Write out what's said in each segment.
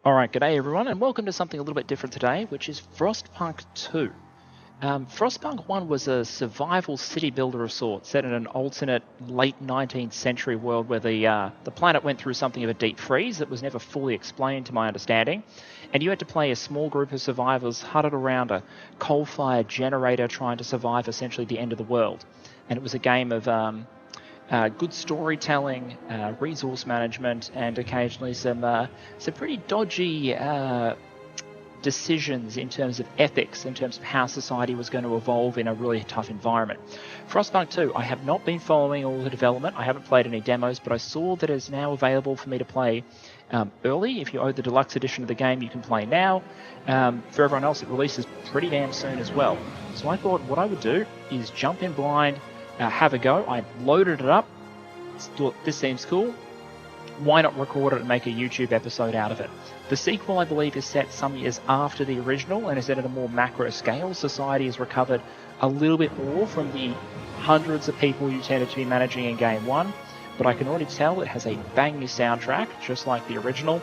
Alright, g'day everyone, and welcome to something a little bit different today, which is Frostpunk 2. Frostpunk 1 was a survival city builder of sorts, set in an alternate late 19th century world where the planet went through something of a deep freeze that was never fully explained to my understanding, and you had to play a small group of survivors huddled around a coal-fired generator trying to survive essentially the end of the world. And it was a game of good storytelling, resource management, and occasionally some pretty dodgy decisions in terms of ethics, in terms of how society was going to evolve in a really tough environment. Frostpunk 2, I have not been following all the development. I haven't played any demos, but I saw that it's now available for me to play early. If you own the deluxe edition of the game, you can play now. For everyone else, it releases pretty damn soon as well. So I thought what I would do is jump in blind, have a go. I loaded it up, thought this seems cool, why not record it and make a YouTube episode out of it. The sequel, I believe, is set some years after the original and is set at a more macro scale. Society has recovered a little bit more from the hundreds of people you tended to be managing in Game 1, but I can already tell it has a banging soundtrack, just like the original.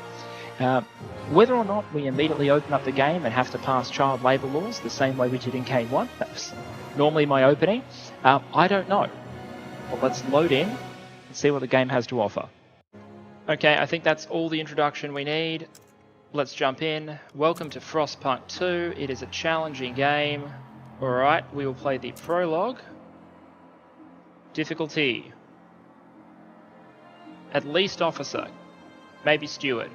Whether or not we immediately open up the game and have to pass child labour laws the same way we did in Game 1, that was normally my opening, I don't know. But let's load in and see what the game has to offer. Okay, I think that's all the introduction we need. Let's jump in. Welcome to Frostpunk 2. It is a challenging game. Alright, we will play the prologue. Difficulty: at least officer, maybe steward.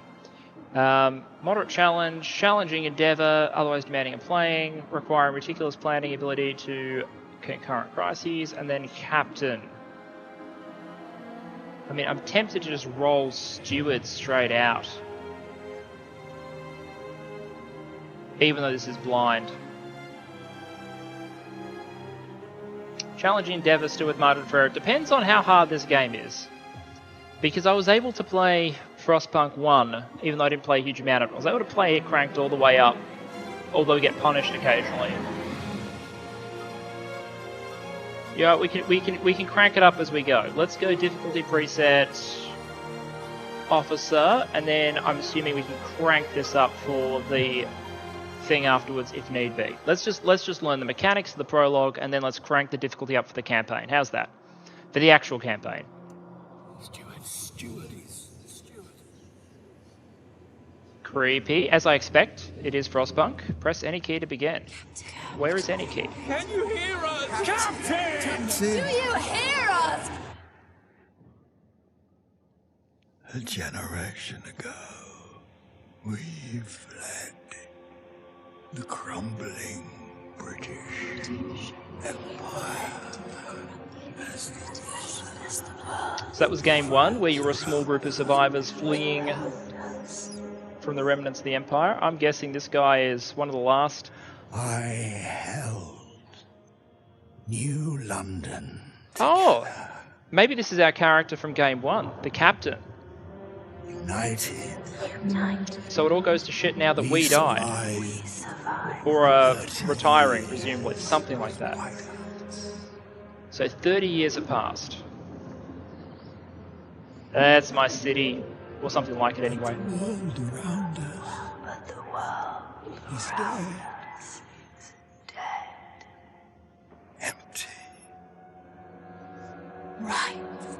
Moderate challenge, challenging endeavour, otherwise demanding and playing, requiring meticulous planning, ability to concurrent crises, and then captain. I mean, I'm tempted to just roll steward straight out, even though this is blind. Challenging endeavour, steward, martyred for it. Depends on how hard this game is. Because I was able to play Frostpunk 1, even though I didn't play a huge amount of it. I was able to play it cranked all the way up, although we get punished occasionally. Yeah, we can crank it up as we go. Let's go difficulty preset, officer, and then I'm assuming we can crank this up for the thing afterwards if need be. Let's just learn the mechanics of the prologue, and then let's crank the difficulty up for the campaign. How's that? For the actual campaign. Creepy. As I expect, it is Frostpunk. Press any key to begin. Where is any key? Can you hear us? Captain! Do you hear us? A generation ago, we fled the crumbling British Empire. So that was game 1, where you were a small group of survivors fleeing from the remnants of the Empire. I'm guessing this guy is one of the last. I held New London. Oh! Maybe this is our character from game 1, the captain. United. So it all goes to shit now that we died. Or retiring, presumably. Something like that. So 30 years have passed. That's my city. Or something like it anyway. The world around us. But the world He's dead. Empty. right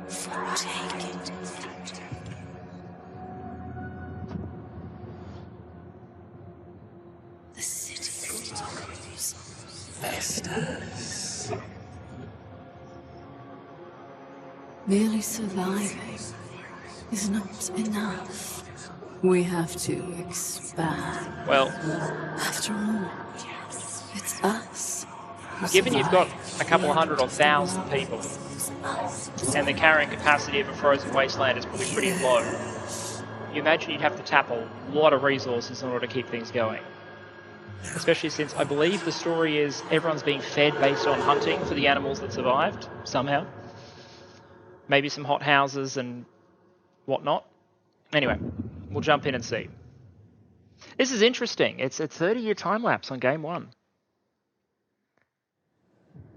for taking. The city grows. Festers. Merely surviving is not enough. We have to expand. Well, After all, it's us. who given you've got survive. a couple of hundred or thousand people, and the carrying capacity of a frozen wasteland is probably pretty low, you imagine you'd have to tap a lot of resources in order to keep things going. Especially since I believe the story is everyone's being fed based on hunting for the animals that survived, somehow. Maybe some hot houses and whatnot. Anyway, we'll jump in and see. This is interesting. It's a 30-year time lapse on game 1.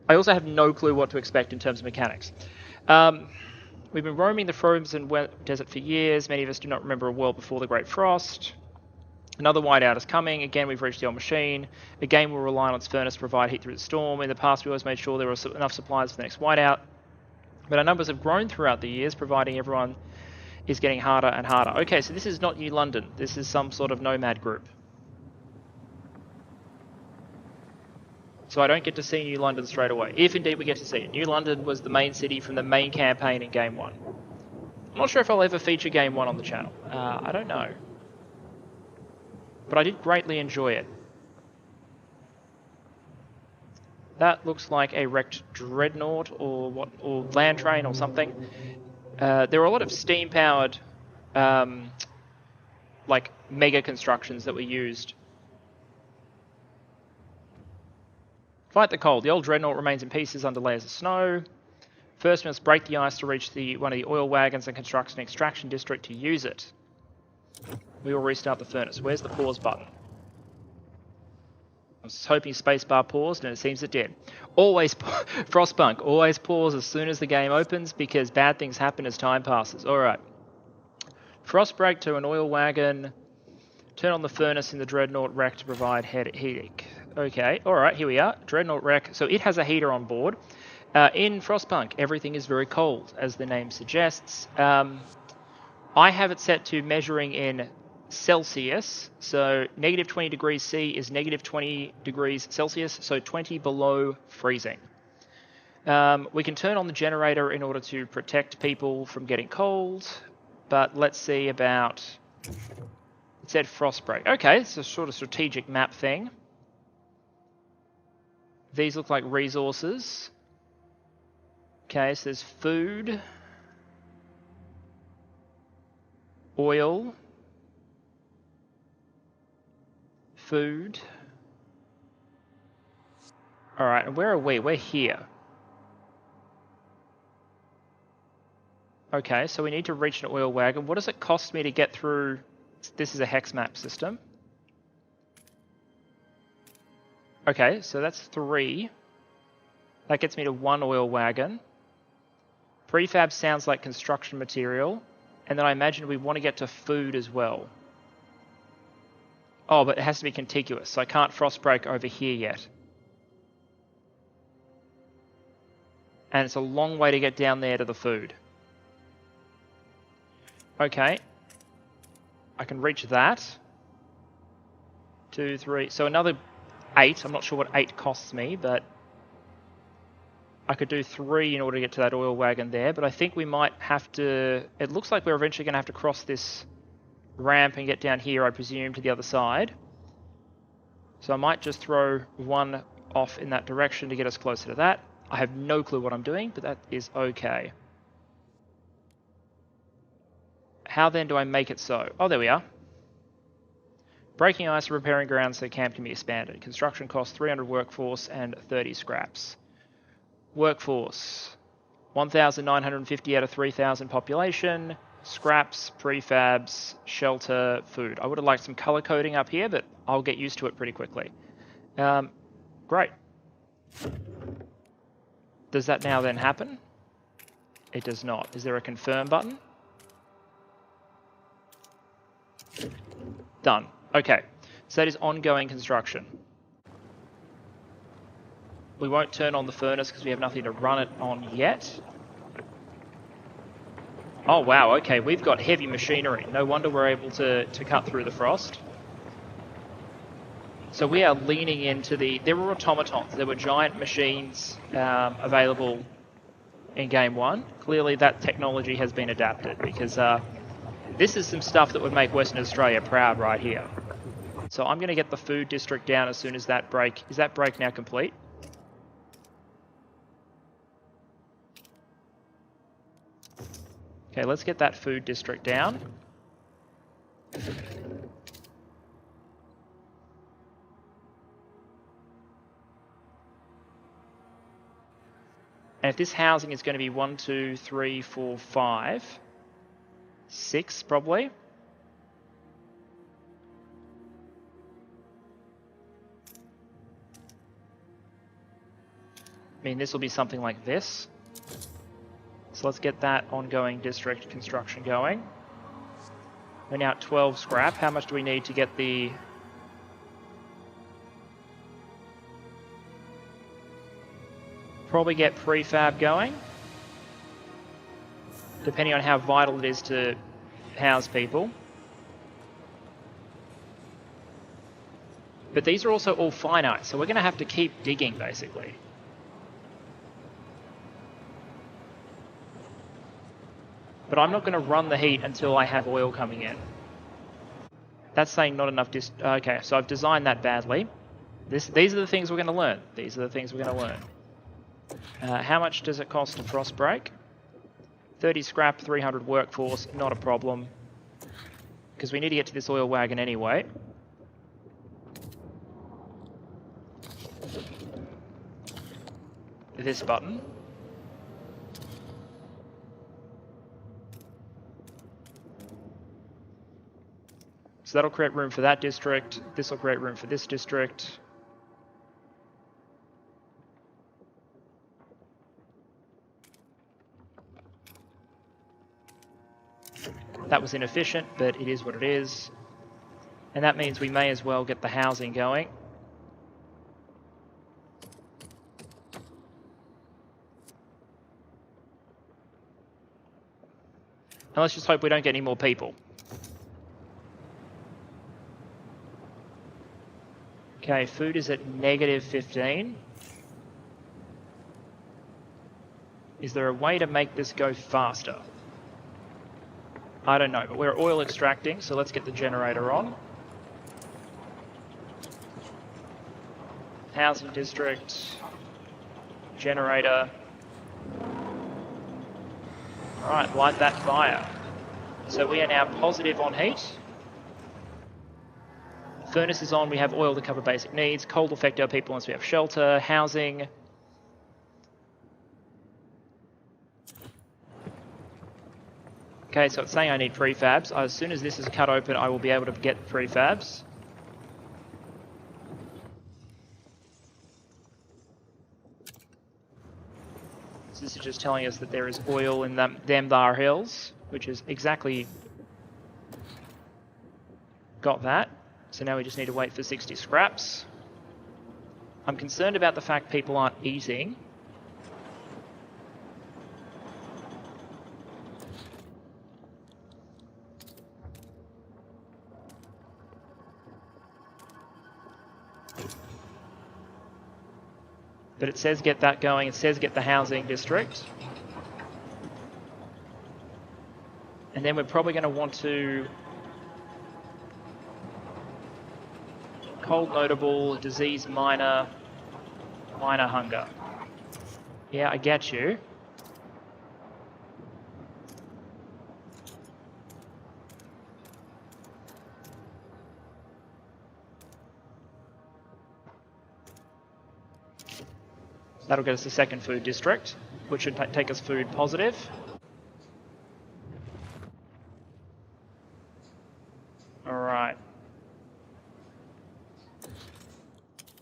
I also have no clue what to expect in terms of mechanics. We've been roaming the frozen desert for years. Many of us do not remember a world before the Great Frost. Another whiteout is coming. Again, we've reached the old machine. Again, we'll rely on its furnace to provide heat through the storm. In the past, we always made sure there were enough supplies for the next whiteout. But our numbers have grown throughout the years, providing everyone is getting harder and harder. Okay, so this is not New London. This is some sort of nomad group. So I don't get to see New London straight away, if indeed we get to see it. New London was the main city from the main campaign in Game 1. I'm not sure if I'll ever feature Game 1 on the channel. I don't know. But I did greatly enjoy it. That looks like a wrecked dreadnought or what, or land train or something. There are a lot of steam-powered, like mega constructions that were used. Fight the cold. The old dreadnought remains in pieces under layers of snow. First, we must break the ice to reach one of the oil wagons and construct an extraction district to use it. We will restart the furnace. Where's the pause button? I was hoping spacebar paused, and it seems it did. Always, Frostpunk, always pause as soon as the game opens, because bad things happen as time passes. Alright. Frost break to an oil wagon. Turn on the furnace in the dreadnought wreck to provide heating. Okay, alright, here we are. Dreadnought wreck. So it has a heater on board. In Frostpunk, everything is very cold, as the name suggests. I have it set to measuring in Celsius, so negative 20 degrees C is negative 20 degrees Celsius, so 20 below freezing. We can turn on the generator in order to protect people from getting cold, but let's see about... It said frostbreak. Okay, it's a sort of strategic map thing. These look like resources. Okay, so there's food, oil, food. Alright, and where are we? We're here. Okay, so we need to reach an oil wagon. What does it cost me to get through? This is a hex map system. Okay, so that's 3. That gets me to 1 oil wagon. Prefab sounds like construction material. And then I imagine we want to get to food as well. Oh, but it has to be contiguous, so I can't frostbreak over here yet. And it's a long way to get down there to the food. Okay. I can reach that. 2, 3. So another 8. I'm not sure what 8 costs me, but I could do 3 in order to get to that oil wagon there. But I think we might have to... It looks like we're eventually going to have to cross this ramp and get down here, I presume, to the other side. So I might just throw 1 off in that direction to get us closer to that. I have no clue what I'm doing, but that is okay. How then do I make it so? Oh, there we are. Breaking ice and repairing ground so camp can be expanded. Construction costs 300 workforce and 30 scraps. Workforce. 1,950 out of 3,000 population. Scraps, prefabs, shelter, food. I would have liked some color coding up here, but I'll get used to it pretty quickly. Great. Does that now then happen? It does not. Is there a confirm button? Done. Okay. So that is ongoing construction. We won't turn on the furnace because we have nothing to run it on yet. Oh wow, okay, we've got heavy machinery. No wonder we're able to cut through the frost. So we are leaning into the... There were automatons. There were giant machines available in Game 1. Clearly that technology has been adapted because this is some stuff that would make Western Australia proud right here. So I'm going to get the food district down as soon as that break... Is that break now complete? Okay, let's get that food district down. And if this housing is going to be 1, 2, 3, 4, 5, 6 probably. I mean, this will be something like this. So let's get that ongoing district construction going. We're now at 12 scrap. How much do we need to get the... Probably get prefab going, depending on how vital it is to house people. But these are also all finite, so we're going to have to keep digging, basically. But I'm not going to run the heat until I have oil coming in. That's saying not enough okay, so I've designed that badly. These are the things we're going to learn. These are the things we're going to learn. How much does it cost to frost break? 30 scrap, 300 workforce, not a problem. Because we need to get to this oil wagon anyway. This button. So that'll create room for that district. This will create room for this district. That was inefficient, but it is what it is. And that means we may as well get the housing going. And let's just hope we don't get any more people. Okay, food is at -15. Is there a way to make this go faster? I don't know, but we're oil extracting, so let's get the generator on. Housing district, generator. Alright, light that fire. So we are now positive on heat. Furnace is on, we have oil to cover basic needs. Cold will affect our people once we have shelter, housing. Okay, so it's saying I need prefabs. As soon as this is cut open, I will be able to get prefabs. So this is just telling us that there is oil in them thar hills, which is exactly got that. So now we just need to wait for 60 scraps. I'm concerned about the fact people aren't eating. But it says get that going, it says get the housing district. And then we're probably going to want to... Cold notable, disease minor, minor hunger. Yeah, I get you. That'll get us the second food district, which should take us food positive. Alright.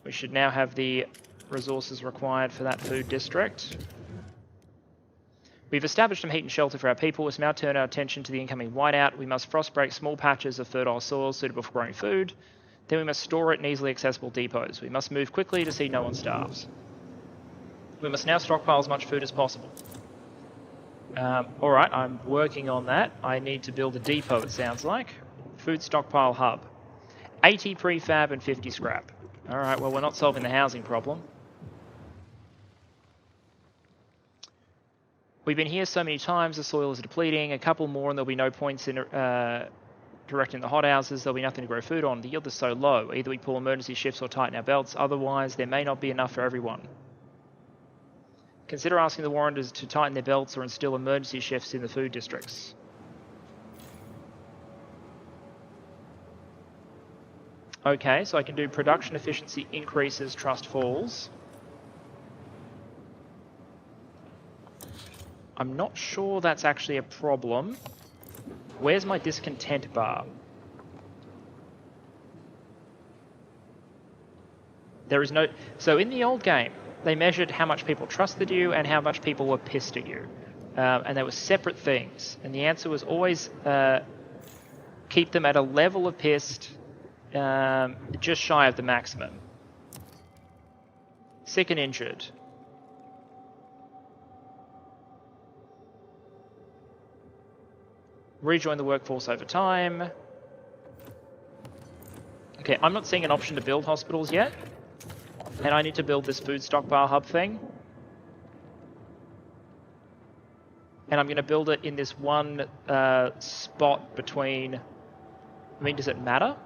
We should now have the resources required for that food district. We've established some heat and shelter for our people. We must now turn our attention to the incoming whiteout. We must frost break small patches of fertile soil suitable for growing food. Then we must store it in easily accessible depots. We must move quickly to see no one starves. We must now stockpile as much food as possible. Alright, I'm working on that. I need to build a depot, it sounds like. Food stockpile hub. 80 prefab and 50 scrap. Alright, well, we're not solving the housing problem. We've been here so many times, the soil is depleting. A couple more and there'll be no points in directing the hothouses. There'll be nothing to grow food on. The yield is so low. Either we pull emergency shifts or tighten our belts. Otherwise, there may not be enough for everyone. Consider asking the warranters to tighten their belts or instill emergency shifts in the food districts. Okay, so I can do production efficiency increases, trust falls. I'm not sure that's actually a problem. Where's my discontent bar? There is no... So in the old game, they measured how much people trusted you and how much people were pissed at you. And they were separate things. And the answer was always keep them at a level of pissed just shy of the maximum. Sick and injured. Rejoin the workforce over time. Okay, I'm not seeing an option to build hospitals yet. And I need to build this food stockpile hub thing. And I'm going to build it in this one spot between... I mean, does it matter?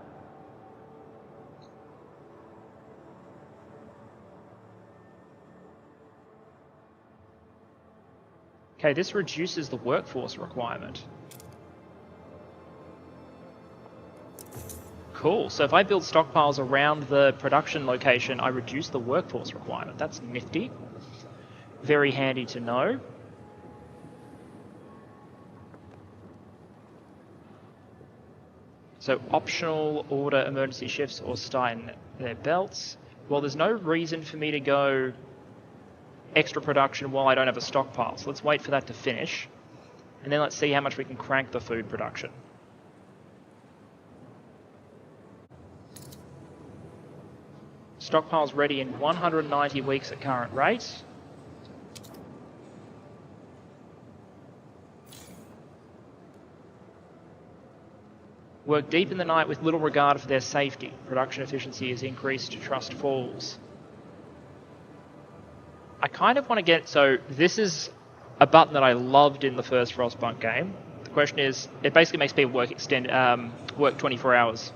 Okay, this reduces the workforce requirement. Cool, so if I build stockpiles around the production location, I reduce the workforce requirement. That's nifty. Very handy to know. So optional order emergency shifts or tighten their belts. Well, there's no reason for me to go extra production while I don't have a stockpile. So let's wait for that to finish. And then let's see how much we can crank the food production. Stockpile's ready in 190 weeks at current rate. Work deep in the night with little regard for their safety. Production efficiency is increased, trust falls. I kind of want to get... So this is a button that I loved in the first Frostpunk game. The question is, it basically makes people work 24 hours.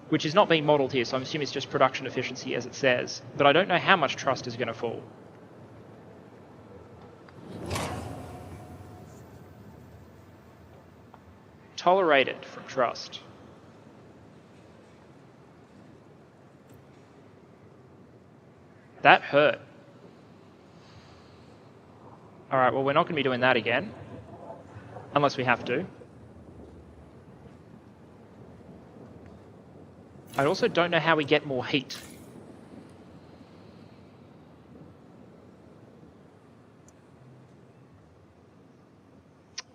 Which is not being modelled here, so I'm assuming it's just production efficiency as it says. But I don't know how much trust is going to fall. Tolerated from trust. That hurt. Alright, well we're not going to be doing that again. Unless we have to. I also don't know how we get more heat.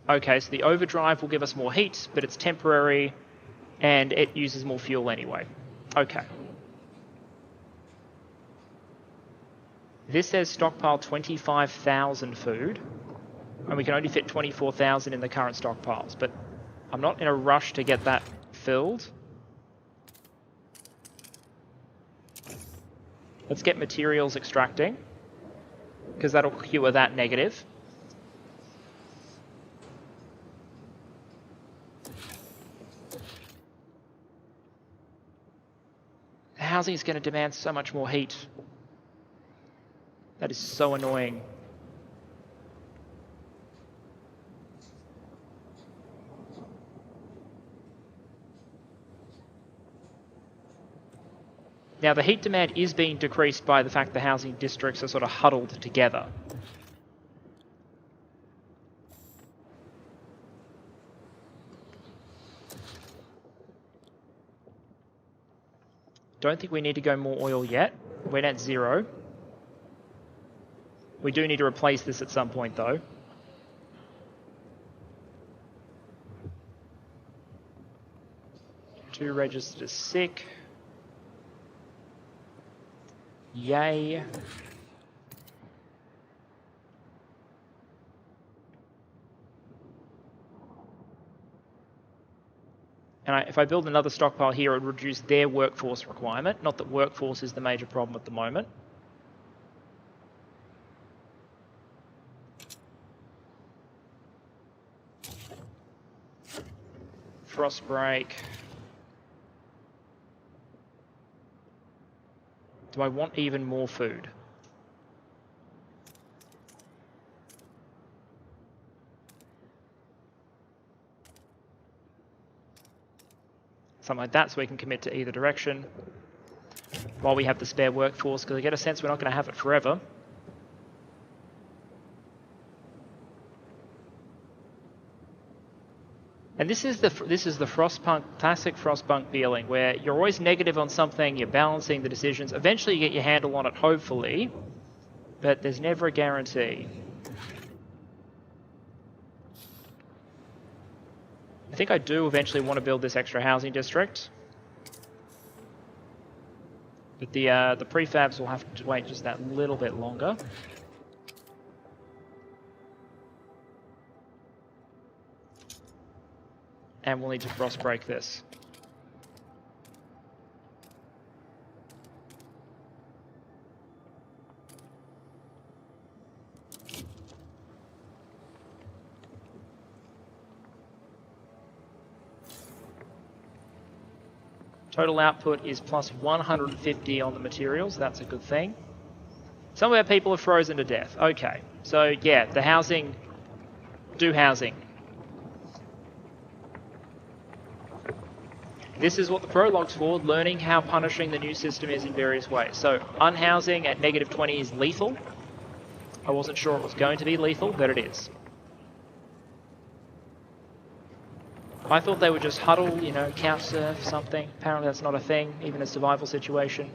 Okay, so the overdrive will give us more heat, but it's temporary, and it uses more fuel anyway. Okay. This says stockpile 25,000 food, and we can only fit 24,000 in the current stockpiles, but I'm not in a rush to get that filled. Let's get materials extracting, because that'll cure that negative. The housing is going to demand so much more heat. That is so annoying. Now, the heat demand is being decreased by the fact the housing districts are sort of huddled together. Don't think we need to go more oil yet. We're at 0. We do need to replace this at some point, though. Two registered as sick. Yay. And if I build another stockpile here, it would reduce their workforce requirement. Not that workforce is the major problem at the moment. Frost break. Do I want even more food? Something like that, so we can commit to either direction while we have the spare workforce, because I get a sense we're not going to have it forever. And this is the Frostpunk, classic Frostpunk feeling, where you're always negative on something, you're balancing the decisions. Eventually you get your handle on it, hopefully, but there's never a guarantee. I think I do eventually want to build this extra housing district. But the prefabs will have to wait just that little bit longer. And we'll need to frost break this. Total output is plus 150 on the materials. That's a good thing. Some of our people are frozen to death. Okay. So, yeah, the housing... Do housing. This is what the prologue's for, learning how punishing the new system is in various ways. So, unhousing at negative 20 is lethal. I wasn't sure it was going to be lethal, but it is. I thought they would just huddle, you know, couch surf, something. Apparently that's not a thing, even a survival situation.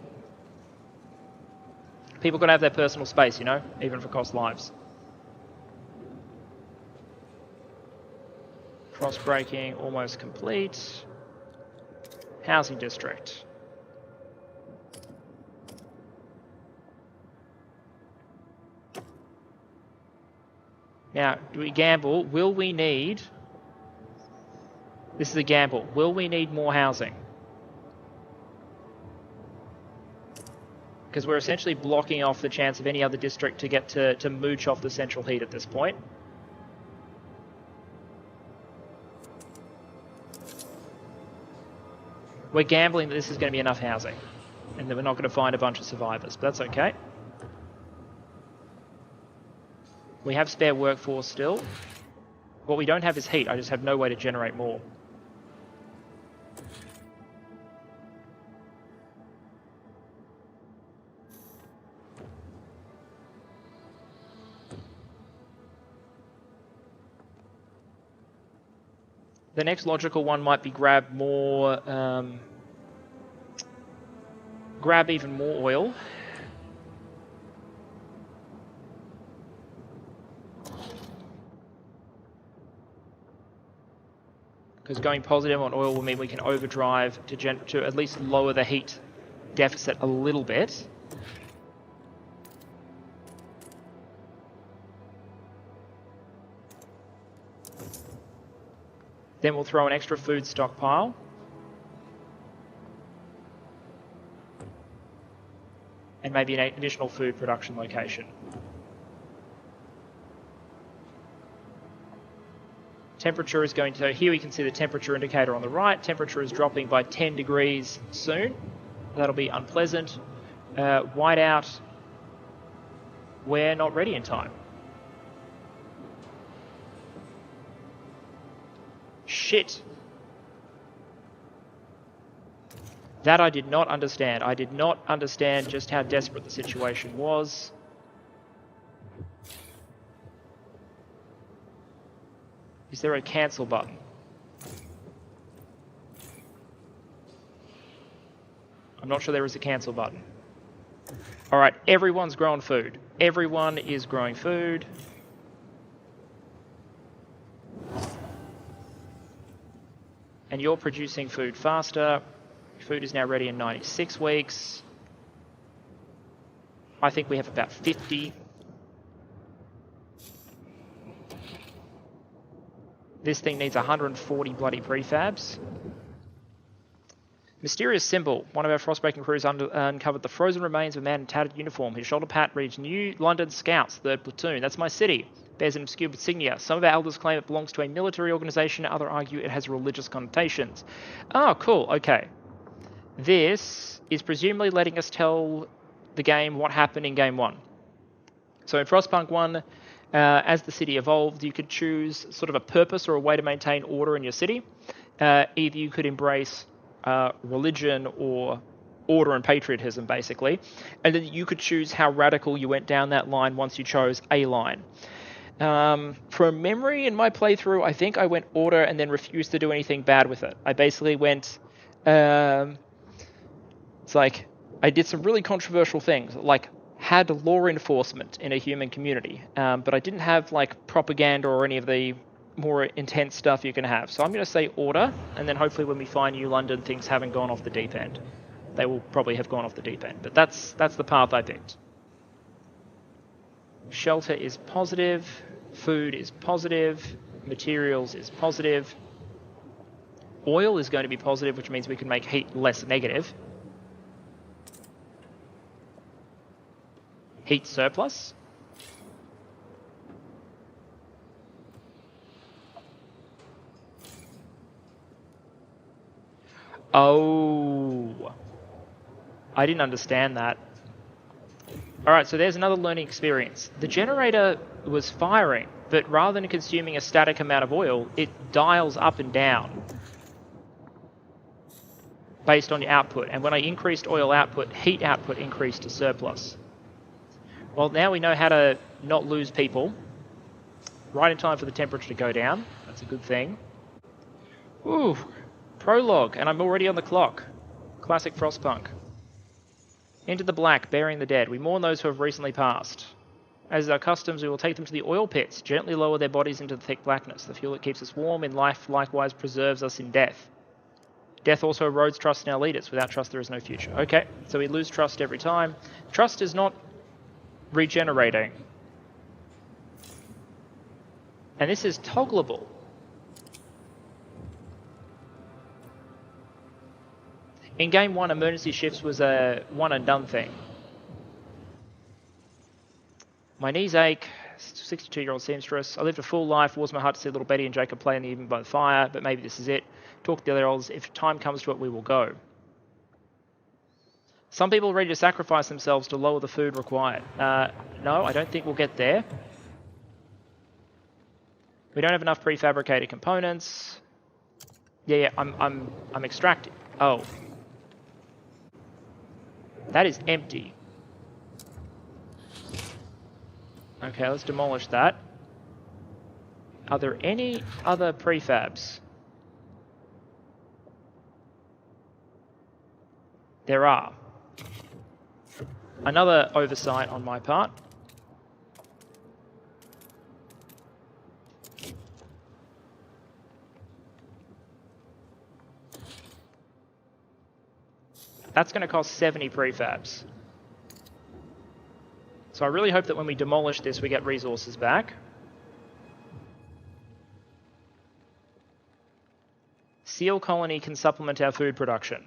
People gotta have their personal space, you know, even if it costs lives. Frost breaking almost complete. Housing district. Now, do we gamble? Will we need... This is a gamble. Will we need more housing? Because we're essentially blocking off the chance of any other district to get to mooch off the central heat at this point. We're gambling that this is going to be enough housing. And that we're not going to find a bunch of survivors. But that's okay. We have spare workforce still. What we don't have is heat. I just have no way to generate more. The next logical one might be grab even more oil. Because going positive on oil will mean we can overdrive to at least lower the heat deficit a little bit. Then we'll throw an extra food stockpile. And maybe an additional food production location. Temperature is going to... Here we can see the temperature indicator on the right. Temperature is dropping by 10 degrees soon. That'll be unpleasant. Whiteout. We're not ready in time. Shit. That I did not understand. I did not understand just how desperate the situation was. Is there a cancel button? I'm not sure there is a cancel button. Alright, everyone's growing food. Everyone is growing food. And you're producing food faster. Food is now ready in 96 weeks. I think we have about 50. This thing needs 140 bloody prefabs. Mysterious symbol. One of our frostbreaking crews uncovered the frozen remains of a man in tattered uniform. His shoulder pad reads New London Scouts, 3rd Platoon. That's my city. Bears an obscure insignia. Some of our elders claim it belongs to a military organisation. Others argue it has religious connotations. Oh, cool. Okay. This is presumably letting us tell the game what happened in Game 1. So in Frostpunk 1, as the city evolved, you could choose sort of a purpose or a way to maintain order in your city. Either you could embrace religion or order and patriotism, basically. And then you could choose how radical you went down that line once you chose a line. From memory in my playthrough, I think I went order and then refused to do anything bad with it. I basically went... it's like, I did some really controversial things, like had law enforcement in a human community, but I didn't have like propaganda or any of the more intense stuff you can have. So I'm going to say order, and then hopefully when we find New London, things haven't gone off the deep end. They will probably have gone off the deep end, but that's the path I picked. Shelter is positive, food is positive, materials is positive. Oil is going to be positive, which means we can make heat less negative. Heat surplus. Oh, I didn't understand that. All right, so there's another learning experience. The generator was firing, but rather than consuming a static amount of oil, it dials up and down based on your output. And when I increased oil output, heat output increased to surplus. Well, now we know how to not lose people right in time for the temperature to go down. That's a good thing. Ooh, prologue, and I'm already on the clock. Classic Frostpunk. Into the black, burying the dead. We mourn those who have recently passed. As is our customs, we will take them to the oil pits, gently lower their bodies into the thick blackness. The fuel that keeps us warm in life likewise preserves us in death. Death also erodes trust in our leaders. Without trust, there is no future. Okay, so we lose trust every time. Trust is not regenerating. And this is toggleable. In Game 1, emergency shifts was a one and done thing. My knees ache, 62-year-old seamstress. I lived a full life, wars my heart to see little Betty and Jacob play in the evening by the fire, but maybe this is it. Talk to the other elders. If time comes to it, we will go. Some people are ready to sacrifice themselves to lower the food required. No, I don't think we'll get there. We don't have enough prefabricated components. Yeah, I'm extracting. Oh. That is empty. Okay, let's demolish that. Are there any other prefabs? There are. Another oversight on my part. That's going to cost 70 prefabs. So I really hope that when we demolish this, we get resources back. Seal colony can supplement our food production.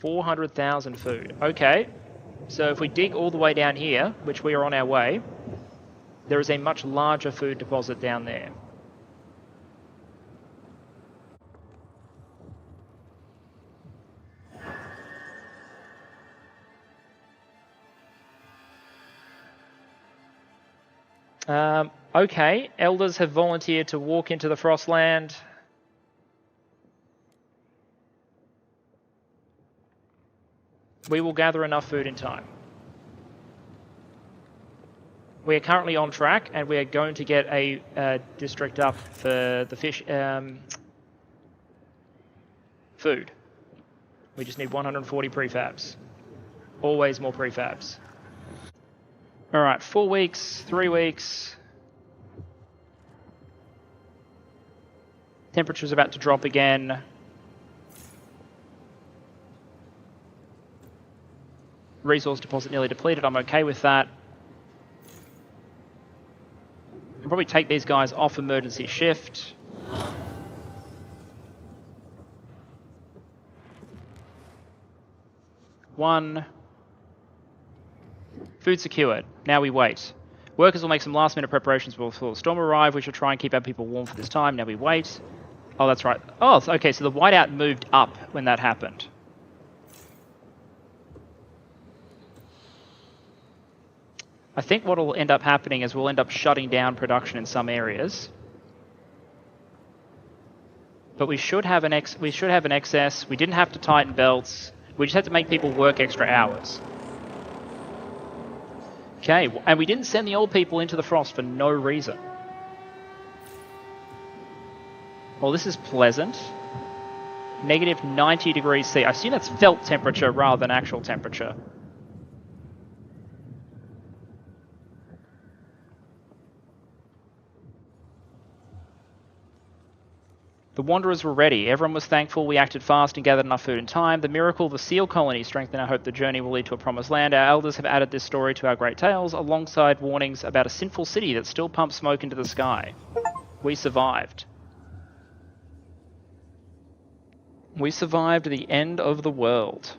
$400,000 food. Okay, so if we dig all the way down here, which we are on our way, there is a much larger food deposit down there. Okay, elders have volunteered to walk into the Frostland. We will gather enough food in time. We are currently on track, and we are going to get a district up for the fish food. We just need 140 prefabs. Always more prefabs. All right, 4 weeks, 3 weeks. Temperature's about to drop again. Resource deposit nearly depleted. I'm okay with that. I'll probably take these guys off emergency shift. One. Food secured. Now we wait. Workers will make some last minute preparations before the storm arrive. We should try and keep our people warm for this time. Now we wait. Oh, that's right. Oh, okay, so the whiteout moved up when that happened. I think what will end up happening is we'll end up shutting down production in some areas. But we should have an excess. We didn't have to tighten belts. We just had to make people work extra hours. Okay, and we didn't send the old people into the frost for no reason. Well, this is pleasant. Negative 90 degrees C. I assume that's felt temperature rather than actual temperature. The Wanderers were ready. Everyone was thankful we acted fast and gathered enough food in time. The miracle of the seal colony strengthened our hope the journey will lead to a promised land. Our elders have added this story to our great tales, alongside warnings about a sinful city that still pumps smoke into the sky. We survived. We survived the end of the world.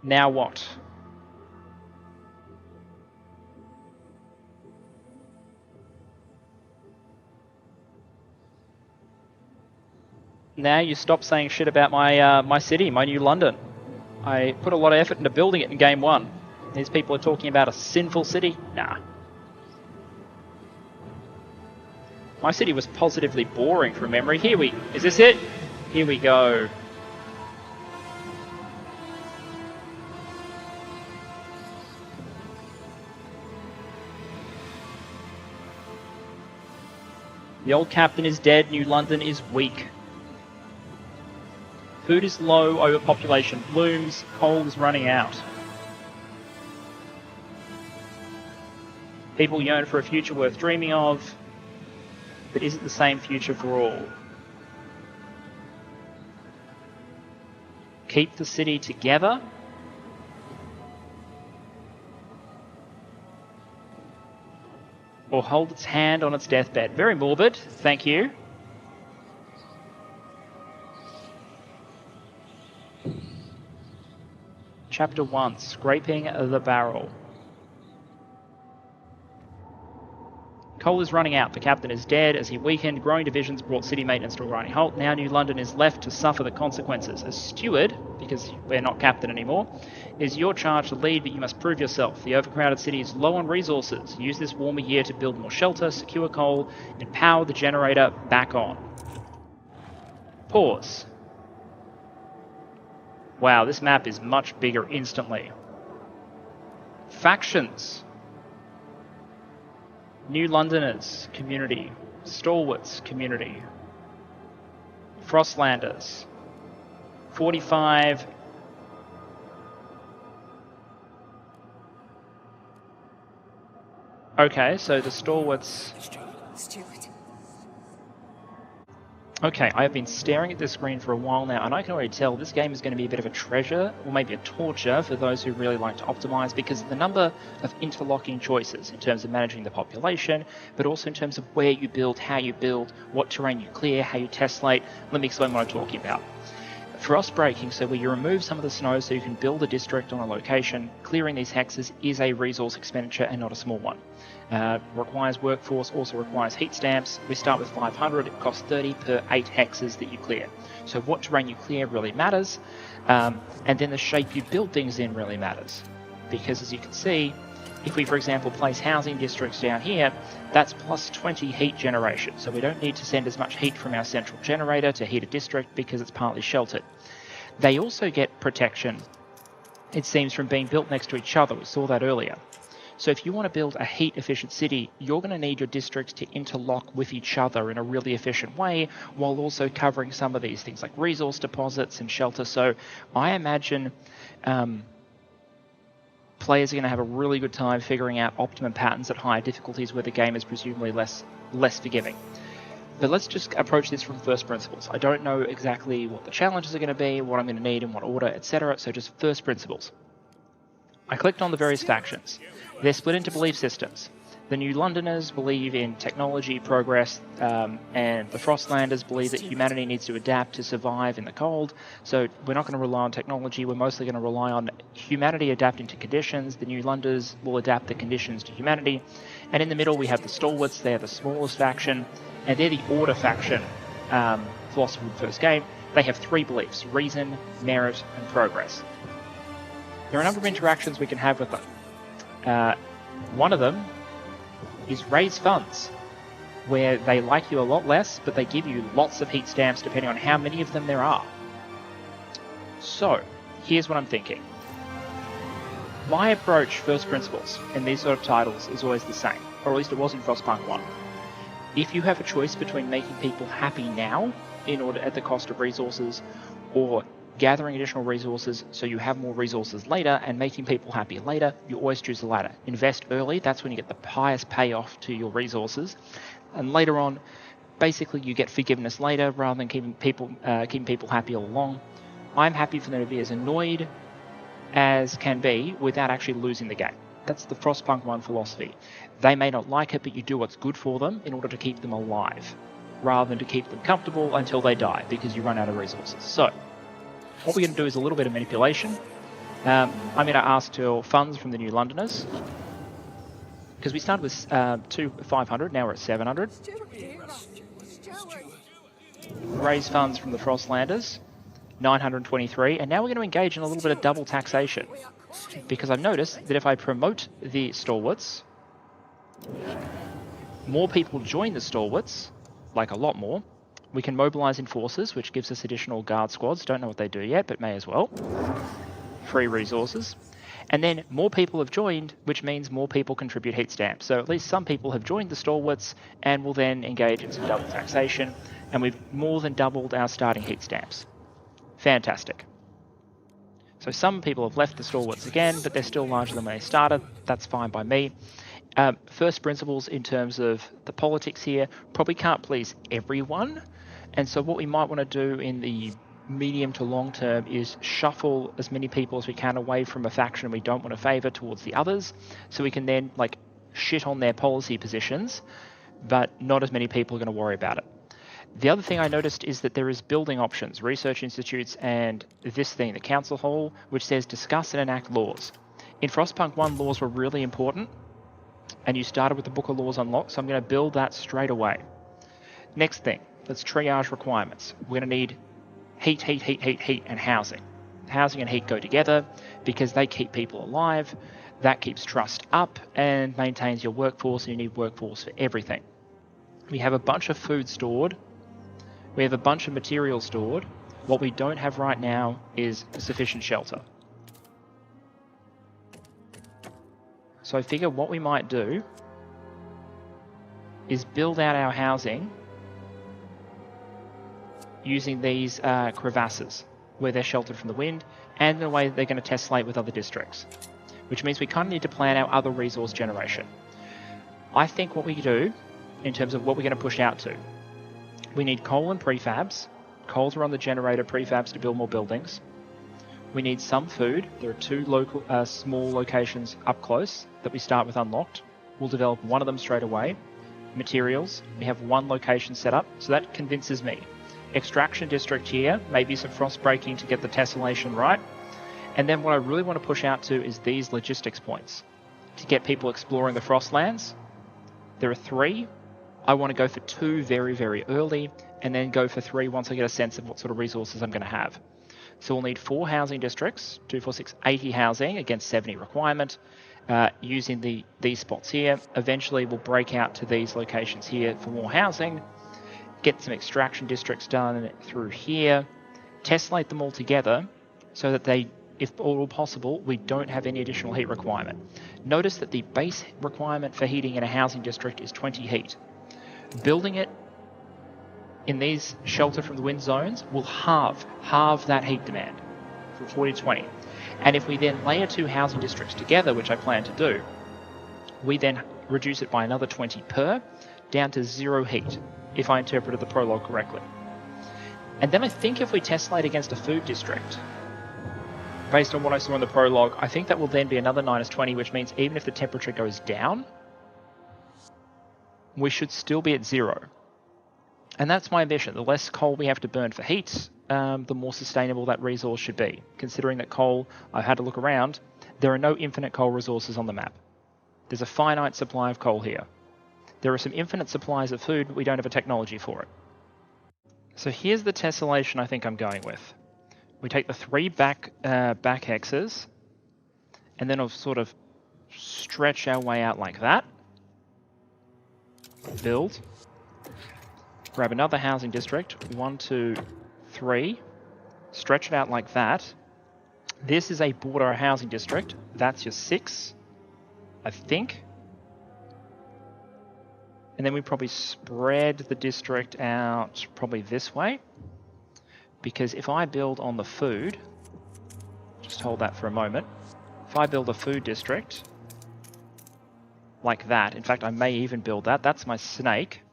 Now what? Now you stop saying shit about my city, my new London. I put a lot of effort into building it in Game 1. These people are talking about a sinful city? Nah. My city was positively boring from memory. Is this it? Here we go. The old captain is dead, New London is weak. Food is low, overpopulation looms, coal is running out. People yearn for a future worth dreaming of, but is it the same future for all? Keep the city together? Or hold its hand on its deathbed? Very morbid, thank you. Chapter 1, Scraping the Barrel. Coal is running out. The captain is dead. As he weakened, growing divisions brought city maintenance to a grinding halt. Now New London is left to suffer the consequences. As steward, because we're not captain anymore, it is your charge to lead, but you must prove yourself. The overcrowded city is low on resources. Use this warmer year to build more shelter, secure coal, and power the generator back on. Pause. Wow, this map is much bigger instantly. Factions. New Londoners, community. Stalwarts, community. Frostlanders. 45. Okay, so the Stalwarts... Okay, I have been staring at this screen for a while now, and I can already tell this game is going to be a bit of a treasure, or maybe a torture for those who really like to optimize, because of the number of interlocking choices in terms of managing the population, but also in terms of where you build, how you build, what terrain you clear, how you tessellate. Let me explain what I'm talking about. Frost breaking, so where you remove some of the snow so you can build a district on a location, clearing these hexes is a resource expenditure and not a small one. Requires workforce, also requires heat stamps. We start with 500, it costs 30 per 8 hexes that you clear. So what terrain you clear really matters, and then the shape you build things in really matters. Because as you can see, if we, for example, place housing districts down here, that's plus 20 heat generation. So we don't need to send as much heat from our central generator to heat a district because it's partly sheltered. They also get protection, it seems, from being built next to each other. We saw that earlier. So if you want to build a heat-efficient city, you're going to need your districts to interlock with each other in a really efficient way, while also covering some of these things like resource deposits and shelter. So I imagine players are going to have a really good time figuring out optimum patterns at higher difficulties where the game is presumably less forgiving. But let's just approach this from first principles. I don't know exactly what the challenges are going to be, what I'm going to need in what order, etc. So just first principles. I clicked on the various factions. They're split into belief systems. The New Londoners believe in technology, progress, and the Frostlanders believe that humanity needs to adapt to survive in the cold. So we're not going to rely on technology, we're mostly going to rely on humanity adapting to conditions. The New Londoners will adapt the conditions to humanity. And in the middle we have the Stalwarts, they're the smallest faction, and they're the Order faction, philosophy of the first game. They have 3 beliefs: reason, merit, and progress. There are a number of interactions we can have with them. One of them is raise funds, where they like you a lot less, but they give you lots of heat stamps depending on how many of them there are. So, here's what I'm thinking. My approach, first principles, in these sort of titles is always the same. or at least it was in Frostpunk 1. If you have a choice between making people happy now, in order at the cost of resources, or gathering additional resources so you have more resources later and making people happy later, you always choose the latter. Invest early, that's when you get the highest payoff to your resources, and later on, basically you get forgiveness later rather than keeping people happy all along. I'm happy for them to be as annoyed as can be without actually losing the game. That's the Frostpunk 1 philosophy. They may not like it, but you do what's good for them in order to keep them alive, rather than to keep them comfortable until they die because you run out of resources. So, what we're going to do is a little bit of manipulation. I'm going to ask for funds from the New Londoners, because we started with 500, now we're at 700. Raise funds from the Frostlanders, 923, and now we're going to engage in a little bit of double taxation, because I've noticed that if I promote the Stalwarts, more people join the Stalwarts, like a lot more. We can mobilize enforcers, which gives us additional guard squads. Don't know what they do yet, but may as well. Free resources. And then more people have joined, which means more people contribute heat stamps. So at least some people have joined the Stalwarts and will then engage in some double taxation. And we've more than doubled our starting heat stamps. Fantastic. So some people have left the Stalwarts again, but they're still larger than when they started. That's fine by me. First principles in terms of the politics here, probably can't please everyone. And so what we might want to do in the medium to long term is shuffle as many people as we can away from a faction we don't want to favour towards the others, so we can then like shit on their policy positions, but not as many people are going to worry about it. The other thing I noticed is that there is building options, research institutes, and this thing, the council hall, which says discuss and enact laws. In Frostpunk 1, laws were really important, and you started with the Book of Laws unlocked, so I'm going to build that straight away. Next thing, let's triage requirements. We're going to need heat, and housing. Housing and heat go together because they keep people alive, that keeps trust up, and maintains your workforce, and you need workforce for everything. We have a bunch of food stored. We have a bunch of material stored. What we don't have right now is sufficient shelter. So I figure what we might do is build out our housing using these crevasses where they're sheltered from the wind, and in a way that they're going to tessellate with other districts, which means we kind of need to plan our other resource generation. I think what we do in terms of what we're going to push out to, we need coal and prefabs. Coal to run the generator, prefabs to build more buildings. We need some food. There are two local, small locations up close that we start with unlocked. We'll develop one of them straight away. Materials, we have one location set up, so that convinces me. Extraction district here, maybe some frost breaking to get the tessellation right. And then what I really want to push out to is these logistics points to get people exploring the Frostlands. There are 3. I want to go for 2 very, very early, and then go for 3 once I get a sense of what sort of resources I'm going to have. So we'll need 4 housing districts, 2, 4, 6, 80 housing against 70 requirement, using these spots here. Eventually we'll break out to these locations here for more housing, get some extraction districts done through here, tessellate them all together so that they, if all possible, we don't have any additional heat requirement. Notice that the base requirement for heating in a housing district is 20 heat. Building it in these shelter from the wind zones will halve that heat demand from 40 to 20. And if we then layer 2 housing districts together, which I plan to do, we then reduce it by another 20 per, down to 0 heat, if I interpreted the prologue correctly. And then I think if we tessellate against a food district, based on what I saw in the prologue, I think that will then be another -20, which means even if the temperature goes down, we should still be at 0. And that's my ambition. The less coal we have to burn for heat, the more sustainable that resource should be. Considering that coal, I've had to look around, there are no infinite coal resources on the map. There's a finite supply of coal here. There are some infinite supplies of food, but we don't have a technology for it. So here's the tessellation I think I'm going with. We take the 3 back hexes, and then I'll sort of stretch our way out like that. Build. Grab another housing district. 1, 2, 3. Stretch it out like that. This is a border housing district. That's your 6, I think. And then we probably spread the district out probably this way. Because if I build on the food, just hold that for a moment. If I build a food district like that, in fact, I may even build that. That's my snake.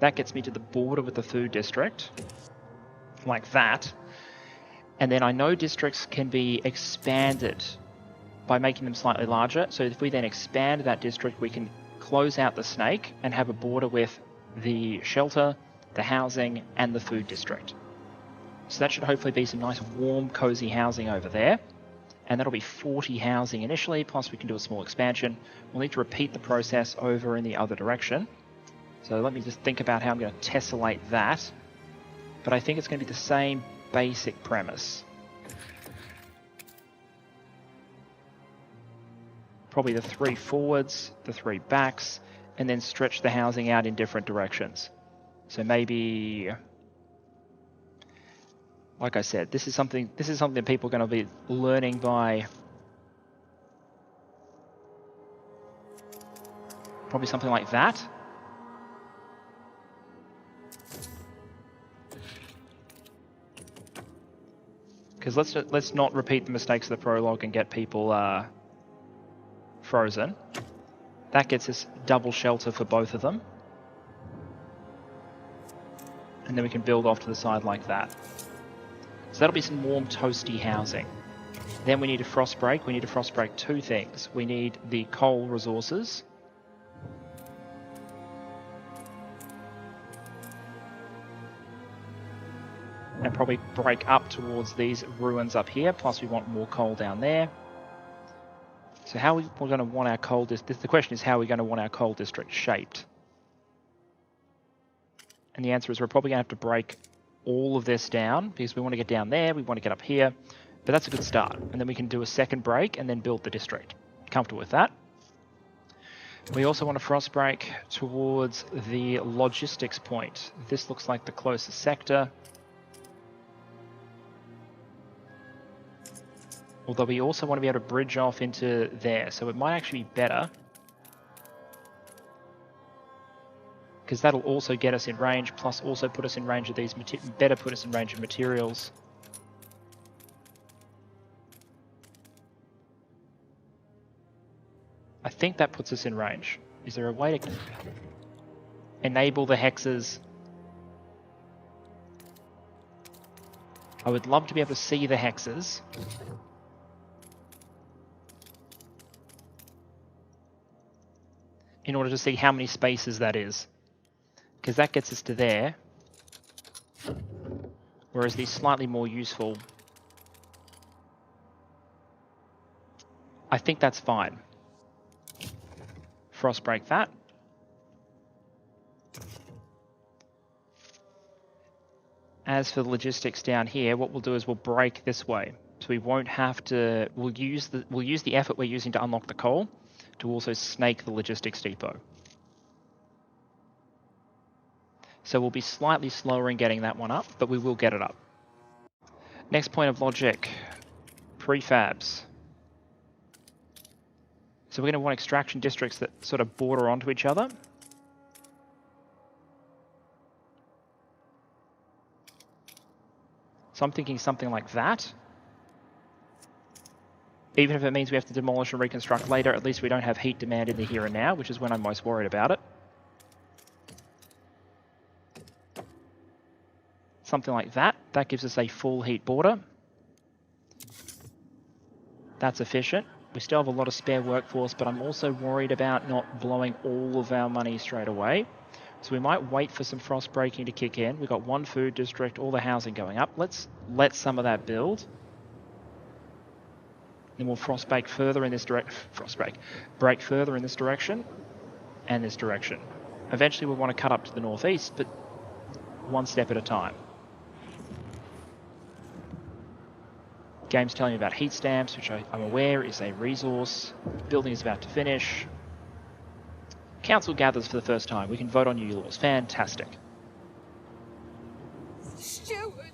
That gets me to the border with the food district, like that. And then I know districts can be expanded by making them slightly larger. So if we then expand that district, we can close out the snake and have a border with the shelter, the housing, and the food district. So that should hopefully be some nice, warm, cozy housing over there. And that'll be 40 housing initially, plus we can do a small expansion. We'll need to repeat the process over in the other direction. So let me just think about how I'm going to tessellate that. But I think it's going to be the same basic premise. Probably the 3 forwards, the 3 backs, and then stretch the housing out in different directions. So maybe, like I said, this is something that people are going to be learning by probably something like that. Because let's not repeat the mistakes of the prologue and get people frozen. That gets us double shelter for both of them. And then we can build off to the side like that. So that'll be some warm, toasty housing. Then we need a frost break. We need to frost break 2 things. We need the coal resources. And probably break up towards these ruins up here, plus we want more coal down there. So how we're going to want our coal district, the question is how we're going to want our coal district shaped. And the answer is we're probably going to have to break all of this down, because we want to get down there, we want to get up here, but that's a good start. And then we can do a second break and then build the district. Comfortable with that. We also want to frost break towards the logistics point. This looks like the closest sector. Although we also want to be able to bridge off into there, so it might actually be better. Because that'll also get us in range, plus also put us in range of these, better put us in range of materials. I think that puts us in range. Is there a way to enable the hexes? I would love to be able to see the hexes. In order to see how many spaces that is. Because that gets us to there. Whereas these slightly more useful. I think that's fine. Frost break that. As for the logistics down here, what we'll do is we'll break this way. So we won't have to, we'll use the effort we're using to unlock the coal to also snake the logistics depot. So we'll be slightly slower in getting that one up, but we will get it up. Next point of logic, prefabs. So we're going to want extraction districts that sort of border onto each other. So I'm thinking something like that. Even if it means we have to demolish and reconstruct later, at least we don't have heat demand in the here and now, which is when I'm most worried about it. Something like that. That gives us a full heat border. That's efficient. We still have a lot of spare workforce, but I'm also worried about not blowing all of our money straight away. So we might wait for some frost breaking to kick in. We've got 1 food district, all the housing going up. Let's let some of that build. Then we'll frost break further in this break further in this direction and this direction. Eventually we'll want to cut up to the northeast, but 1 step at a time. Game's telling me about heat stamps, which I'm aware is a resource. Building is about to finish. Council gathers for the first time. We can vote on new laws. Fantastic. Steward.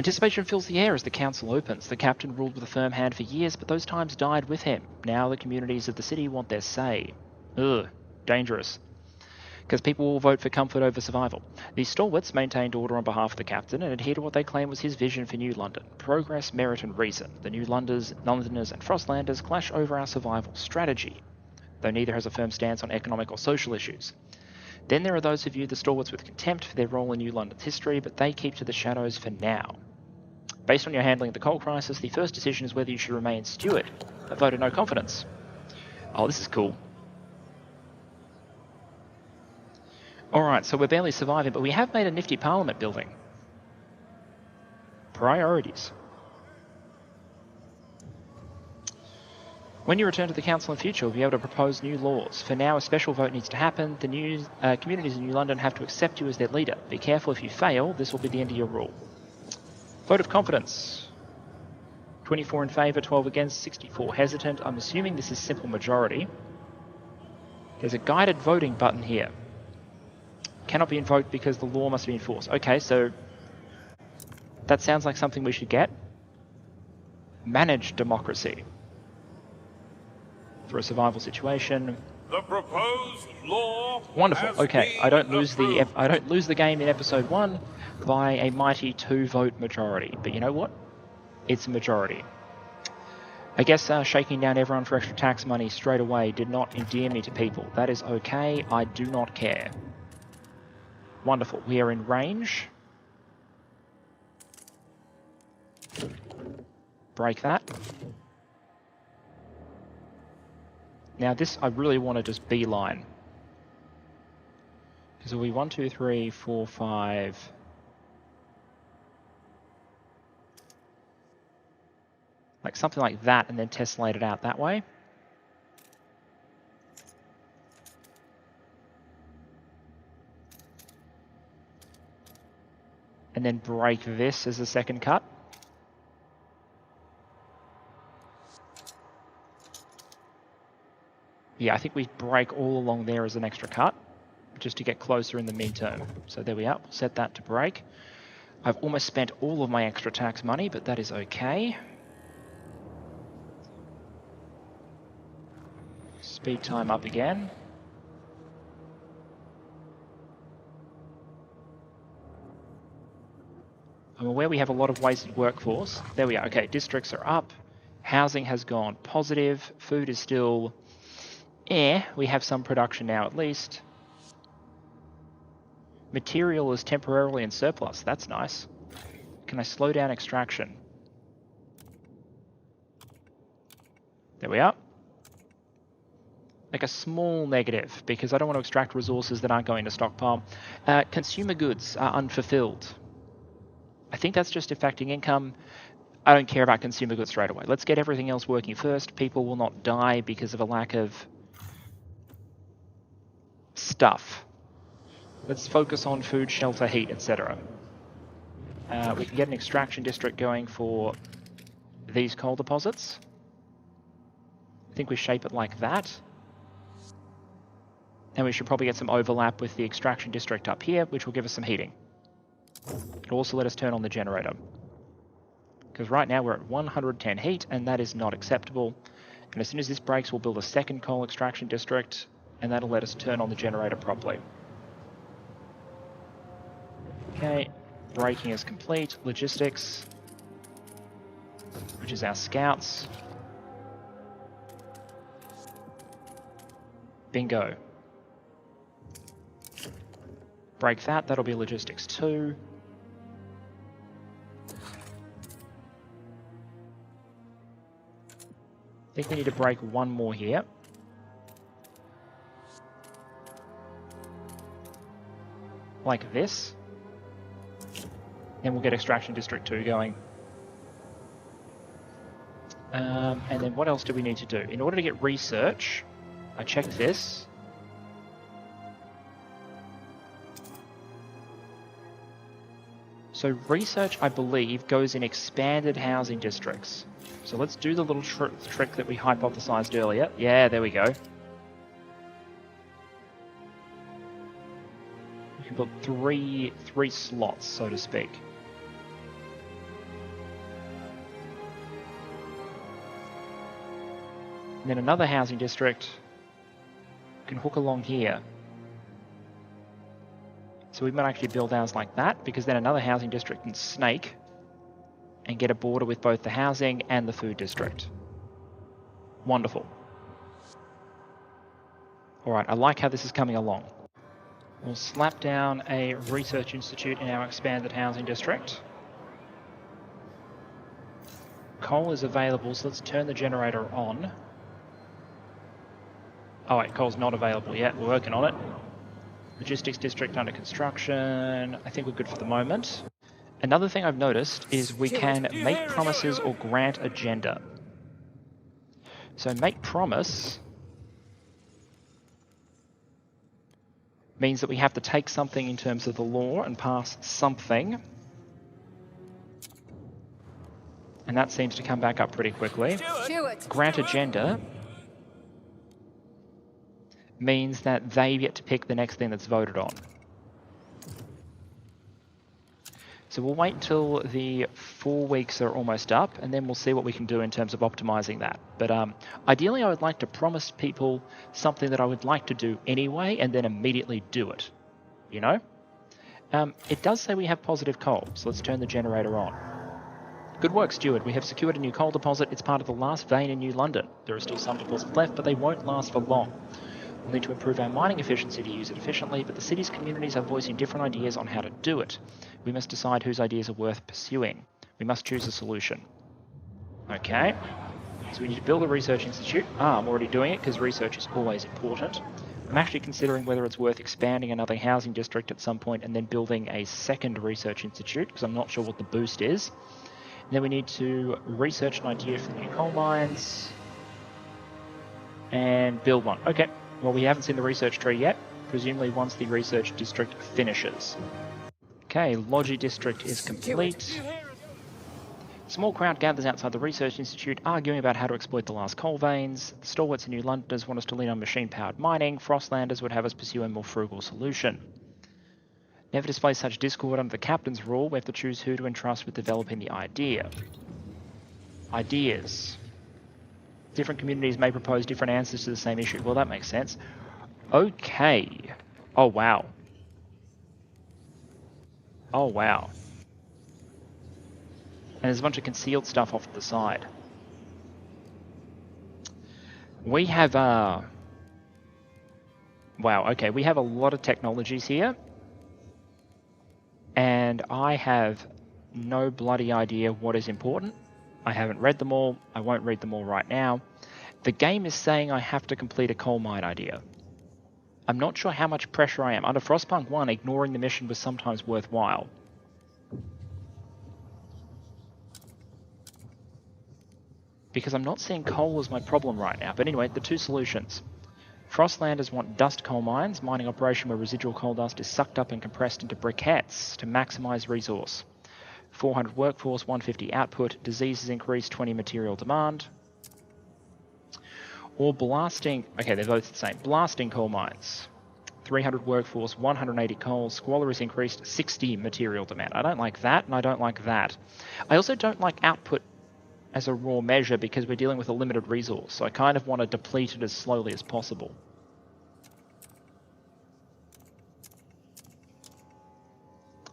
Anticipation fills the air as the council opens. The captain ruled with a firm hand for years, but those times died with him. Now the communities of the city want their say. Ugh, dangerous. Because people will vote for comfort over survival. These stalwarts maintained order on behalf of the captain and adhered to what they claimed was his vision for New London. Progress, merit and reason. The New Londoners and Frostlanders clash over our survival strategy, though neither has a firm stance on economic or social issues. Then there are those who view the stalwarts with contempt for their role in New London's history, but they keep to the shadows for now. Based on your handling of the coal crisis, the first decision is whether you should remain steward. A vote of no confidence. Oh, this is cool. Alright, so we're barely surviving, but we have made a nifty parliament building. Priorities. When you return to the council in future, we'll be able to propose new laws. For now, a special vote needs to happen. The new communities in New London have to accept you as their leader. Be careful if you fail, this will be the end of your rule. Vote of confidence. 24 in favour, 12 against, 64 hesitant. I'm assuming this is simple majority. There's a guided voting button here. Cannot be invoked because the law must be enforced. Okay, so that sounds like something we should get. Managed democracy. For a survival situation. The proposed law. Wonderful. Okay, I don't lose the game in episode 1 by a mighty 2-vote majority. But you know what? It's a majority. I guess shaking down everyone for extra tax money straight away did not endear me to people. That is okay. I do not care. Wonderful. We are in range. Break that. Now this, I really want to just beeline. Because it'll be 1, 2, 3, 4, 5... like something like that, and then tessellate it out that way. And then break this as a second cut. Yeah, I think we break all along there as an extra cut, just to get closer in the midterm. So there we are, we'll set that to break. I've almost spent all of my extra tax money, but that is okay. Speed time up again. I'm aware we have a lot of wasted workforce. There we are. Okay, districts are up. Housing has gone positive. Food is still... we have some production now at least. Material is temporarily in surplus. That's nice. Can I slow down extraction? There we are. Like a small negative, because I don't want to extract resources that aren't going to stockpile. Consumer goods are unfulfilled. I think that's just affecting income. I don't care about consumer goods straight away. Let's get everything else working first. People will not die because of a lack of stuff. Let's focus on food, shelter, heat, etc. We can get an extraction district going for these coal deposits. I think we shape it like that. And we should probably get some overlap with the extraction district up here, which will give us some heating. It'll also let us turn on the generator. Because right now we're at 110 heat, and that is not acceptable. And as soon as this breaks, we'll build a second coal extraction district, and that'll let us turn on the generator properly. Okay, braking is complete. Logistics, which is our scouts. Bingo. Break that, that'll be logistics 2. I think we need to break one more here. Like this. Then we'll get extraction district 2 going. And then what else do we need to do? In order to get research, I checked this. So research, I believe, goes in expanded housing districts. So let's do the little trick that we hypothesized earlier. Yeah, there we go. We can put three slots, so to speak. And then another housing district can hook along here. So we might actually build ours like that, because then another housing district can snake and get a border with both the housing and the food district. Wonderful. Alright, I like how this is coming along. We'll slap down a research institute in our expanded housing district. Coal is available, so let's turn the generator on. Oh wait, coal's not available yet, we're working on it. Logistics district under construction. I think we're good for the moment. Another thing I've noticed is we can make promises or grant agenda. So make promise means that we have to take something in terms of the law and pass something. And that seems to come back up pretty quickly. Grant agenda means that they get to pick the next thing that's voted on. So we'll wait till the 4 weeks are almost up, and then we'll see what we can do in terms of optimizing that. But ideally, I would like to promise people something that I would like to do anyway, and then immediately do it. You know? It does say we have positive coal, so let's turn the generator on. Good work, Steward. We have secured a new coal deposit. It's part of the last vein in New London. There are still some deposits left, but they won't last for long. We'll need to improve our mining efficiency to use it efficiently, but the city's communities are voicing different ideas on how to do it. We must decide whose ideas are worth pursuing. We must choose a solution. Okay. So we need to build a research institute. I'm already doing it because research is always important. I'm actually considering whether it's worth expanding another housing district at some point and then building a second research institute, because I'm not sure what the boost is. And then we need to research an idea for the new coal mines and build one. Okay. Well, we haven't seen the research tree yet, presumably once the research district finishes. Okay, Logi district is complete. Small crowd gathers outside the research institute, arguing about how to exploit the last coal veins. The stalwarts and New Londoners want us to lean on machine-powered mining. Frostlanders would have us pursue a more frugal solution. Never display such discord under the captain's rule. We have to choose who to entrust with developing the idea. Ideas. Different communities may propose different answers to the same issue. Well, that makes sense. Okay. Oh, wow. Oh, wow. And there's a bunch of concealed stuff off to the side. We have, wow, okay, we have a lot of technologies here. And I have no bloody idea what is important. I haven't read them all. I won't read them all right now. The game is saying I have to complete a coal mine idea. I'm not sure how much pressure I am. Under Frostpunk 1, ignoring the mission was sometimes worthwhile. Because I'm not seeing coal as my problem right now. But anyway, the two solutions. Frostlanders want dust coal mines, mining operation where residual coal dust is sucked up and compressed into briquettes to maximize resource. 400 workforce, 150 output, diseases increase, 20 material demand. Or blasting, okay, they're both the same. Blasting coal mines. 300 workforce, 180 coal, squalor is increased, 60 material demand. I don't like that, and I don't like that. I also don't like output as a raw measure because we're dealing with a limited resource, so I kind of want to deplete it as slowly as possible.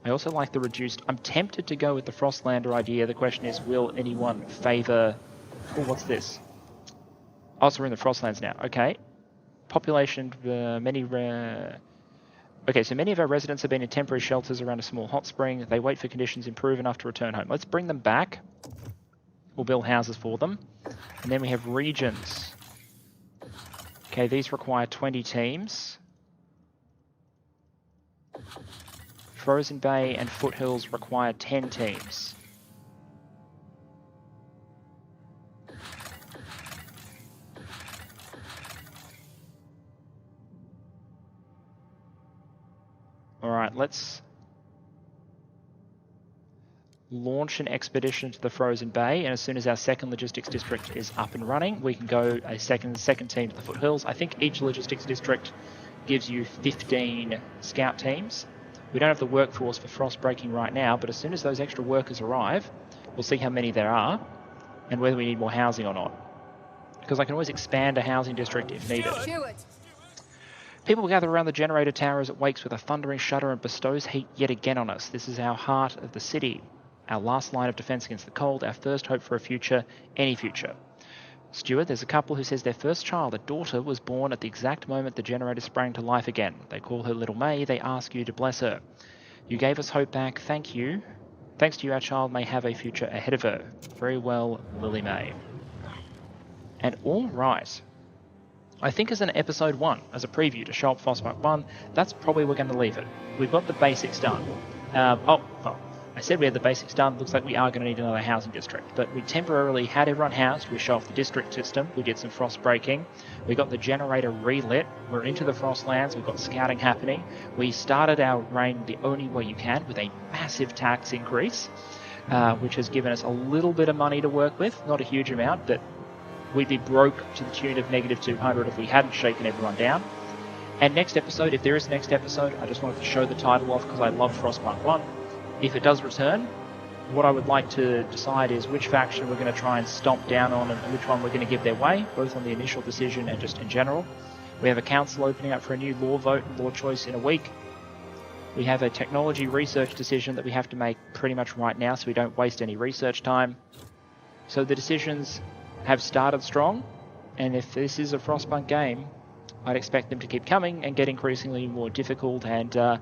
I also like the reduced... I'm tempted to go with the Frostlander idea. The question is, will anyone favour... Oh, what's this? Oh, so we're in the Frostlands now. Okay. Population, many... Okay, so many of our residents have been in temporary shelters around a small hot spring. They wait for conditions to improve enough to return home. Let's bring them back. We'll build houses for them. And then we have regions. Okay, these require 20 teams. Frozen Bay and Foothills require 10 teams. Alright, let's launch an expedition to the Frozen Bay, and as soon as our second logistics district is up and running, we can go a second team to the Foothills. I think each logistics district gives you 15 scout teams. We don't have the workforce for frost breaking right now, but as soon as those extra workers arrive, we'll see how many there are and whether we need more housing or not. because I can always expand a housing district if needed. Do it. People gather around the generator tower as it wakes with a thundering shudder and bestows heat yet again on us. This is our heart of the city, our last line of defense against the cold, our first hope for a future, any future. Stuart, there's a couple who says their first child, a daughter, was born at the exact moment the generator sprang to life again. They call her Little May. They ask you to bless her. You gave us hope back. Thank you. Thanks to you, our child may have a future ahead of her. Very well, Lily May. And all right. I think as an episode 1, as a preview to show up Frostpunk 1, that's probably where we're going to leave it. We've got the basics done. I said we had the basics done. Looks like we are going to need another housing district. But we temporarily had everyone housed. We show off the district system. We did some frost breaking. We got the generator relit. We're into the Frostlands. We've got scouting happening. We started our reign the only way you can with a massive tax increase, which has given us a little bit of money to work with. Not a huge amount, but we'd be broke to the tune of negative 200 if we hadn't shaken everyone down. And next episode, if there is a next episode, I just wanted to show the title off because I love Frostpunk 1. If it does return, what I would like to decide is which faction we're going to try and stomp down on and which one we're going to give their way, both on the initial decision and just in general. We have a council opening up for a new law vote and law choice in a week. We have a technology research decision that we have to make pretty much right now so we don't waste any research time. So the decisions have started strong, and if this is a Frostpunk game, I'd expect them to keep coming and get increasingly more difficult and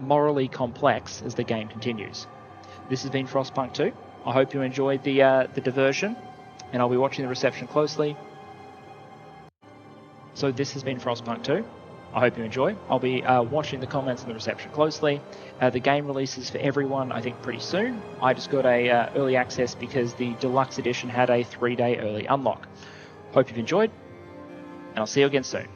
morally complex as the game continues. This has been Frostpunk 2. I hope you enjoyed the diversion, and I'll be watching the reception closely. So this has been Frostpunk 2. I hope you enjoy. I'll be watching the comments and the reception closely. The game releases for everyone, I think, pretty soon. I just got a early access because the deluxe edition had a 3-day early unlock. Hope you've enjoyed, and I'll see you again soon.